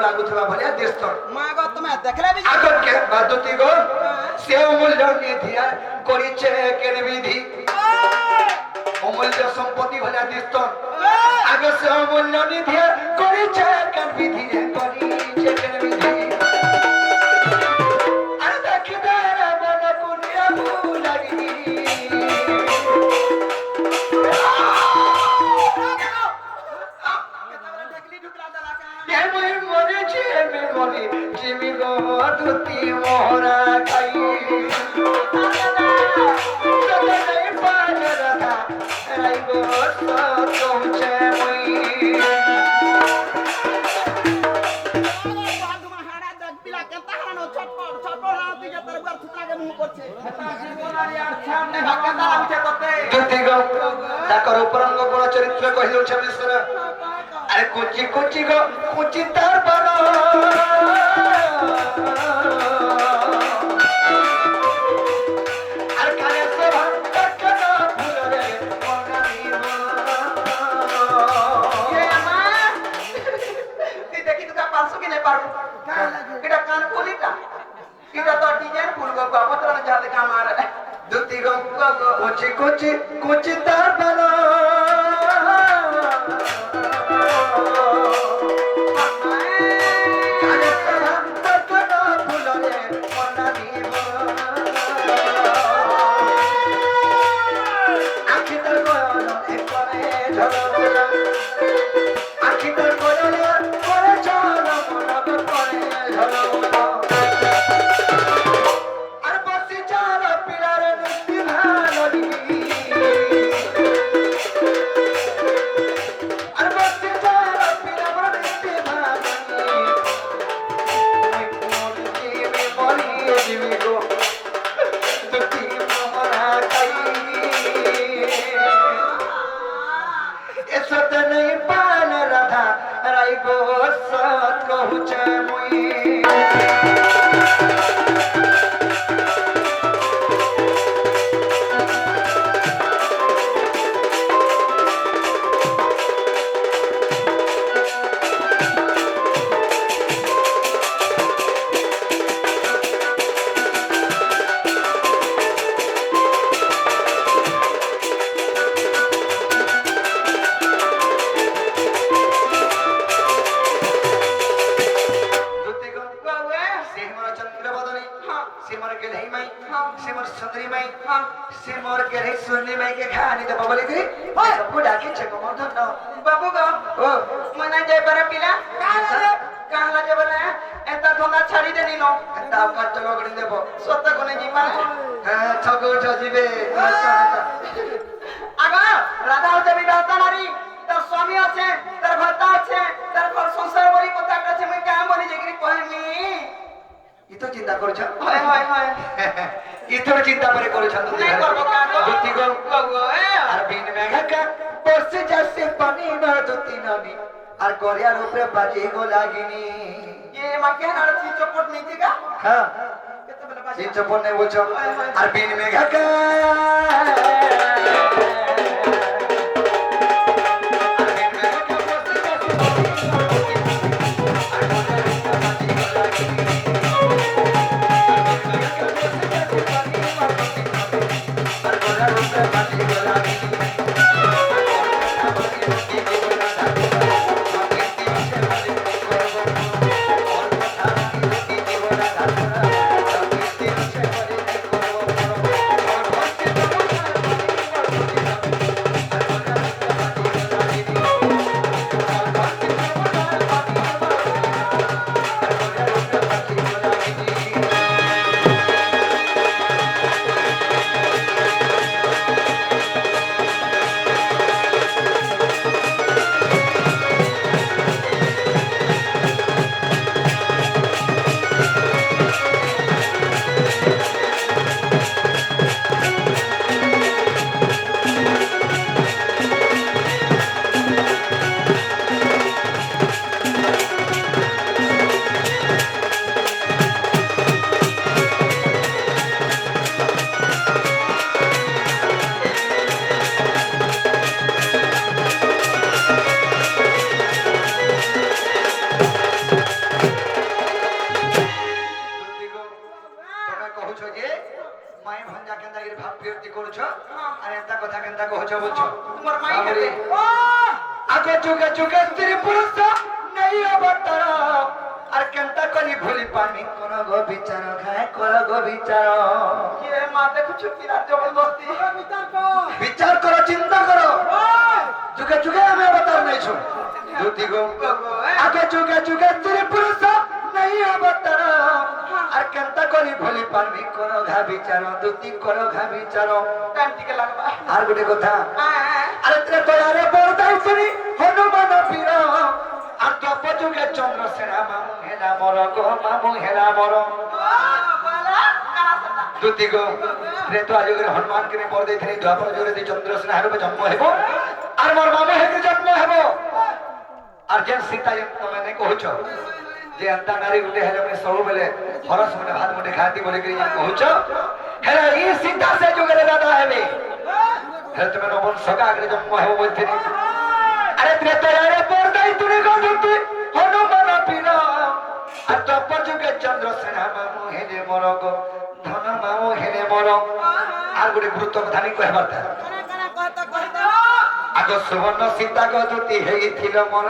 ଲାଗୁଥିବା ଭଳିଆ ଦିଶତ ମା ଗো ତମେ ଦେଖିଲେ ବି ଆଗକେ ବାଦୁତି ଗো ସେ ଅମୂଲ୍ୟ ନିଧିଆ କରିଛେ କେନ ବିଧି ଅମୂଲ୍ୟ ସମ୍ପତ୍ତି ଭଳିଆ ଦିଶତ ଆଗ ସେ ଅମୂଲ୍ୟ ନିଧିଆ କରିଛେ କେନ ବିଧି କରିଛେ କେନ ବିଧି ଆରେ ଦେଖିବେ ମନକୁ ନିଆବୁ ଲାଗି जिमी गो दुती मोहरा खाई नहीं पाल रहा राई गो सोचे मुई दुती गो ताकर उपरंग गुण चरित्र कहिलो छमेश्वर अरे कुची कुची गो कुची तार बनो अरे काले से भटक ना भूले मोनाली ये मां ती देखी तुका पासु की नहीं पाडू किडा कान कोलीटा किडा तो डिजाइन फूल गो पत्र न जाते का मार दुती गो कुची कुची कुची तार बनो बाबू गो मना जाय पर पिला काहला जे बना एता धोना छाड़ी देनी नो एता का चलो गडी देबो सत कोने जीमा हां छगो छजिबे आगा राधा होते भी रहता नारी तर स्वामी আছে तर भर्ता আছে तर घर संसार बड़ी কথা আছে মই काम बनी जेकरी कहमी इ तो चिंता करछ हाय हाय हाय इ तो चिंता करे करछ तू नहीं करबो का दुती गो আর বিন মেঘা বস যাচ্ছে পানি না দুতি ননি আর গরিয়ার উপরে বাজি গো লাগিনি ये माके नार सी चपट नहीं थीगा हां केते बेला बाजी सी चपट नहीं बोलछो আর বিন মেঘা মাই ভঞ্জা কেন্দা গিরি ভাব বিরতি করছো আর এত কথা কেন্দা কহছো বলছো তোমার মাই বাবরে, কেতে আগে যুগে যুগে স্ত্রী পুরুষ নেই অবতার আর কেনতা কলি ভুলি পানি কোন গো বিচার খায় কোন গো বিচার কে মা দেখুছ পিরার জবরদস্তি বিচার করো চিন্তা করো যুগে যুগে আমি অবতার নেইছো দুতি গো আগে যুগে যুগে স্ত্রী পুরুষ নেই অবতার আর কেনতা কলি ভুলি পানি কোন ঘা বিচার দুতি করো ঘা বিচার টাইম টিকে লাগবা আর গোটে কথা হ্যাঁ আরে ত্রে তোয়ারে বড়দাই শুনি হনুমান পীর আর তপ যুগে চন্দ্রসেনা মামু হেলা মর গো মামু হেলা মর দুতি গো ত্রেতা যুগে হনুমান কে বর দেইথি দ্বাপর যুগে দি চন্দ্রসেনা হেরবে জন্ম হেব আর মোর মামু হেকে জন্ম হেব আর যে সীতা তুমি নে কହୁଛ যে अंता नारी गुटे हेले में सब बेले हरस में भात मुठे खाती बोले कि कहुछ हेला ई सीता से जुगे दादा हेबे हेले तुम नबन सगा आगे जन्म हेबो बोलथिनी अरे त्रेतयारे परदाई तुने को दुती हनुमान पीर आ तप जुगे चंद्रसेना मामू हेले मरगो धन मामू हेले मर আর গুটে গুরুত্ব কথা নি কহবার था আগ সুবর্ণ সীতা গো দুতি হেইছিল মর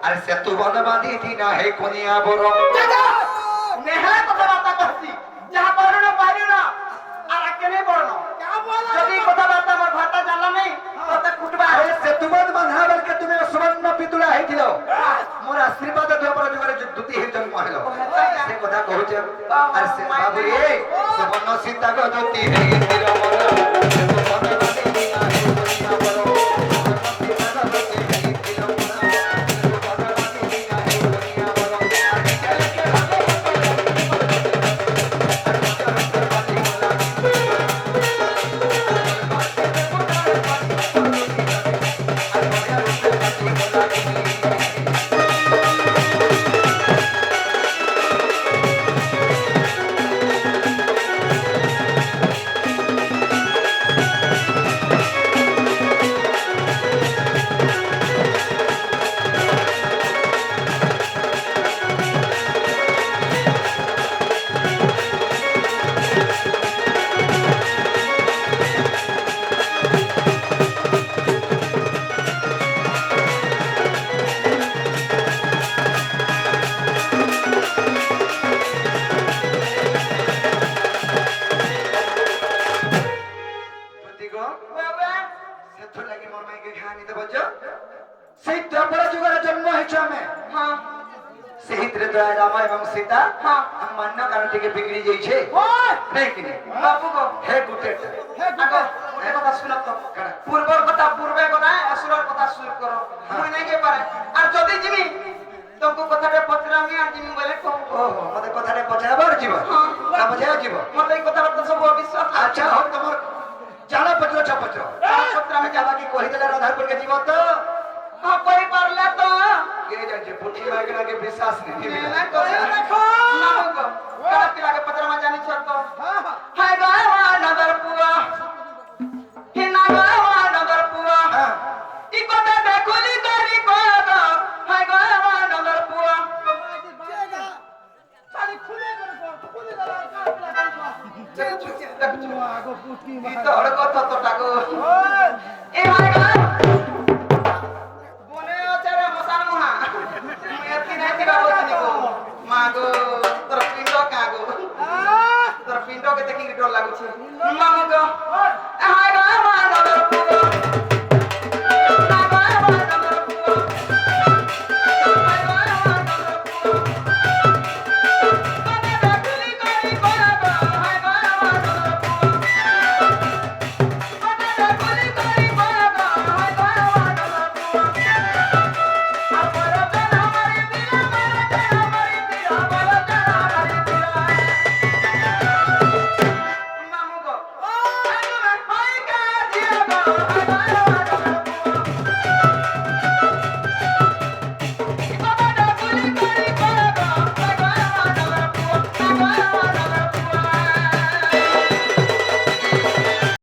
আর সেতু বন বাঁধি দিনা হে কোনিয়া বড় নেহালে কথাবার্তা করছি যাহা পারো না পারিও না আর আকে নেই বড় না যদি কথাবার্তা আমার ভাতা জানলা নেই ততে কুটবা আরে সেতু বন বাঁধা বলকে তুমি সুবর্ণ পিতুলা হেইছিল মোর আশীর্বাদ দেবর যুগরে দুতি হে জন্ম হেলো সে কথা কହୁছে আর সে বাবু রে সুবর্ণ সীতা গো দুতি হেইছিল মর সেতু বন বাঁধি দিনা হে কোনিয়া বড় राम एवं सीता मान्य कारण टिके बिगड़ी जाई छे नहीं कि बाबू को हे गुटे আগো এই কথা শুনো তো পূর্বর কথা পূর্বে কথা আসুরর কথা শুরু করো মই নাই কে পারে আর যদি জিমি তোমকো কথাটা পচরামি আর জিমি বলে কম ओहो मते कथारे पछाबर जीव ना पछाया जीव মতে এই কথাবার্তা সব অবিশ্বাস अच्छा हम तमर जाना पत्र छपत्र পত্রামি जाबा की कहि देला राधारपुर के जीव तो হ্যাঁ কই পারলে তো के जान जे पुठी माइकना के विश्वास नहीं না मिला করে রাখো না গো কালা পিলাকে পত্রামা জানি ছ তো হায় গাওয়া নগর পুয়া হে না গাওয়া নগর পুয়া हां ই কথা দেখুলি করি কর হায় গাওয়া নগর পুয়া খালি খুলে খুলে দাও আগো পুটি ই তো হড় কথা তো টাকো ওই এ হায় গাওয়া বনে আচারে মশান মহা এতি নাই দিবা বলছি গো মা গো তোর পিণ্ড কাগো তোর পিণ্ড কে দেখি ডর লাগুছে মামু গো হায় গাওয়া নগর পুয়া